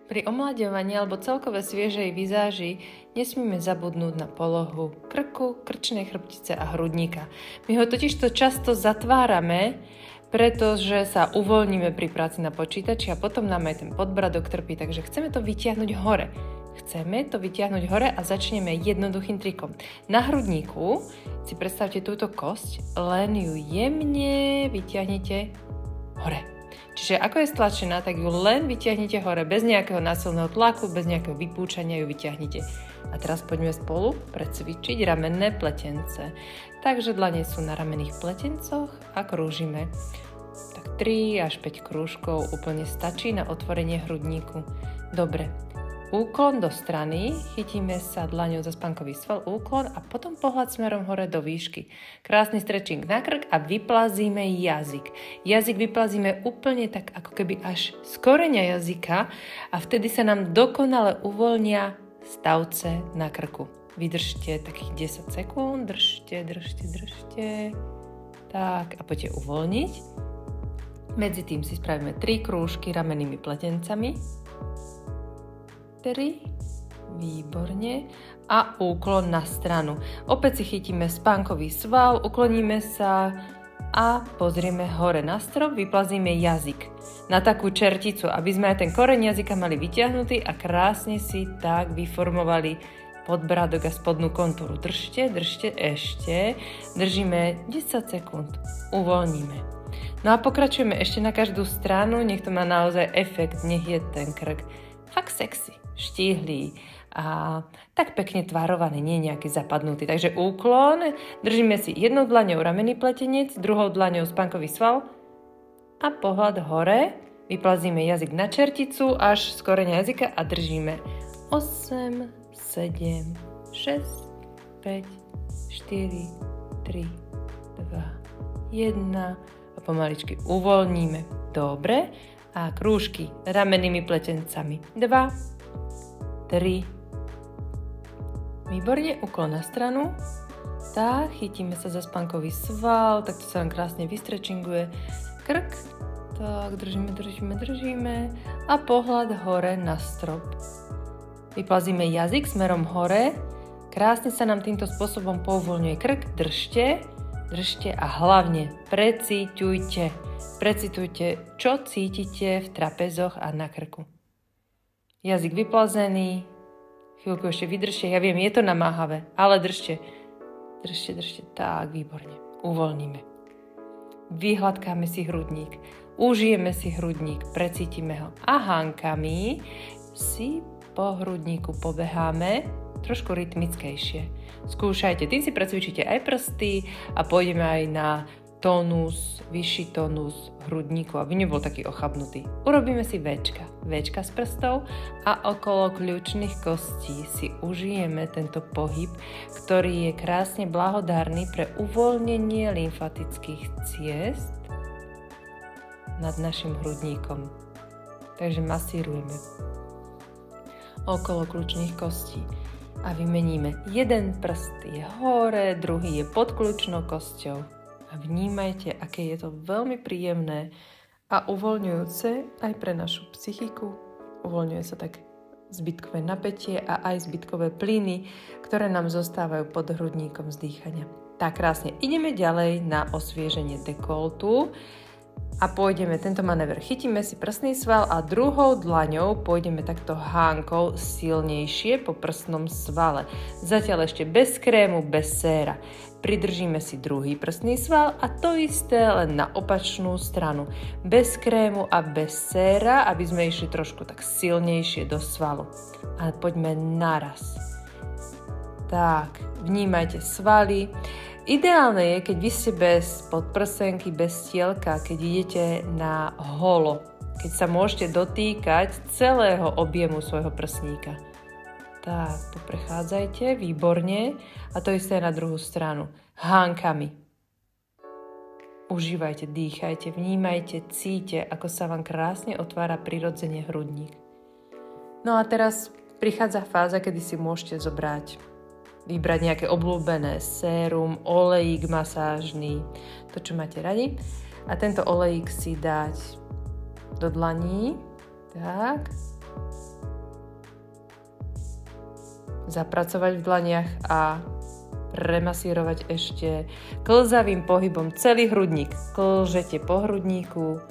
Pri omlaďovaní alebo celkové sviežej vizáži nesmieme zabudnúť na polohu krku, krčnej chrbtice a hrudníka. My ho totižto často zatvárame, pretože sa uvoľníme pri práci na počítači a potom nám aj ten podbradok trpí, takže chceme to vytiahnuť hore. Chceme to vytiahnuť hore a začneme jednoduchým trikom. Na hrudníku si predstavte túto kosť, len ju jemne vytiahnete hore. Čiže ako je stlačená, tak ju len vytiahnete hore, bez nejakého násilného tlaku, bez nejakého vypúčania ju vytiahnete. A teraz poďme spolu precvičiť ramenné pletence. Takže dlane sú na ramenných pletencoch a krúžime. Tak 3 až 5 krúžkov úplne stačí na otvorenie hrudníku. Dobre. Úklon do strany, chytíme sa dlaňou za spánkový sval, úklon a potom pohľad smerom hore do výšky. Krásny stretching na krk a vyplazíme jazyk. Jazyk vyplazíme úplne tak, ako keby až z koreňa jazyka a vtedy sa nám dokonale uvoľnia stavce na krku. Vydržte takých 10 sekúnd, držte. Tak a poďte uvoľniť. Medzi tým si spravíme 3 krúžky ramennými pletencami. 3, výborne, a úklon na stranu. Opäť si chytíme spánkový sval, ukloníme sa a pozrieme hore na strop, vyplazíme jazyk na takú čerticu, aby sme aj ten koreň jazyka mali vyťahnutý a krásne si tak vyformovali podbradok a spodnú kontúru. Držte ešte, držíme 10 sekúnd, uvoľníme. No a pokračujeme ešte na každú stranu, nech to má naozaj efekt, nech je ten krk fakt sexy, štíhlý a tak pekne tvarovaný, nie nejaký zapadnutý. Takže úklon, držíme si jednou dlaňou ramenný pletenec, druhou dlaňou spánkový sval a pohľad hore, vyplazíme jazyk na čerticu až z koreňa jazyka a držíme 8, 7, 6, 5, 4, 3, 2, 1 a pomaličky uvoľníme. Dobre. A krúžky ramennými pletencami. 2, 3. Výborne, úklon na stranu. Tak, chytíme sa za spánkový sval, tak to sa nám krásne vystrečinguje krk. Tak, držíme. A pohľad hore na strop. Vyplazíme jazyk smerom hore. Krásne sa nám týmto spôsobom pouvoľňuje krk. Držte a hlavne Precitujte, čo cítite v trapezoch a na krku. Jazyk vyplazený, chvíľku ešte vydržte, ja viem, je to namáhavé, ale držte, tak, výborne, uvoľníme. Vyhladkáme si hrudník, užijeme si hrudník, precítime ho a hánkami si po hrudníku pobeháme trošku rytmickejšie. Skúšajte, tým si precvičíte aj prsty a pôjdeme aj na tónus, vyšší tónus hrudníku, aby nebol taký ochabnutý. Urobíme si Včka z prstov a okolo kľúčnych kostí si užijeme tento pohyb, ktorý je krásne blahodárny pre uvoľnenie lymfatických ciest nad našim hrudníkom. Takže masírujeme okolo kľúčnych kostí a vymeníme. Jeden prst je hore, druhý je pod kľúčnou kosťou. A vnímajte, aké je to veľmi príjemné a uvoľňujúce aj pre našu psychiku. Uvoľňuje sa tak zbytkové napätie a aj zbytkové plyny, ktoré nám zostávajú pod hrudníkom z dýchania. Tak krásne. Ideme ďalej na osvieženie dekoltu a pôjdeme tento manéver. Chytíme si prsný sval a druhou dlaňou pôjdeme takto hánkou silnejšie po prsnom svale. Zatiaľ ešte bez krému, bez séra. Pridržíme si druhý prsný sval a to isté len na opačnú stranu. Bez krému a bez séra, aby sme išli trošku tak silnejšie do svalu. Ale poďme naraz. Tak, vnímajte svaly. Ideálne je, keď vy ste bez podprsenky, bez tielka, keď idete na holo. Keď sa môžete dotýkať celého objemu svojho prsníka. Tak, poprechádzajte, výborne. A to isté na druhú stranu. Hánkami. Užívajte, dýchajte, vnímajte, cíte, ako sa vám krásne otvára prirodzene hrudník. No a teraz prichádza fáza, kedy si môžete vybrať nejaké obľúbené sérum, olejík masážny, to, čo máte radi. A tento olejík si dať do dlaní. Tak. zapracovať v dlaniach a premasírovať ešte klzavým pohybom celý hrudník. Klžete po hrudníku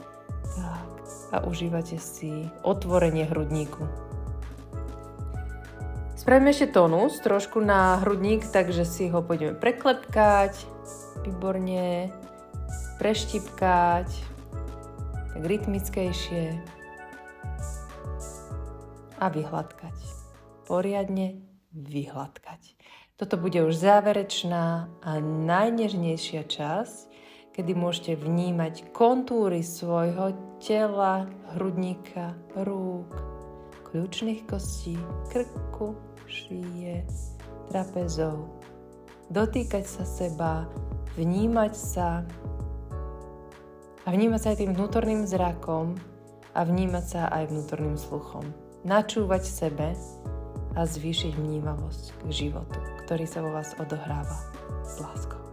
tak, a užívate si otvorenie hrudníku. Spravíme ešte tónus trošku na hrudník, takže si ho pôjdeme preklepkať, výborne, preštipkať, tak rytmickejšie a vyhladkať. Poriadne vyhladkať. Toto bude už záverečná a najnežnejšia časť, kedy môžete vnímať kontúry svojho tela, hrudníka, rúk, kľúčnych kostí, krku, šíje, trapezov. Dotýkať sa seba, vnímať sa a vnímať sa aj tým vnútorným zrakom a vnímať sa aj vnútorným sluchom. Načúvať sebe a zvýšiť vnímavosť k životu, ktorý sa vo vás odohráva s láskou.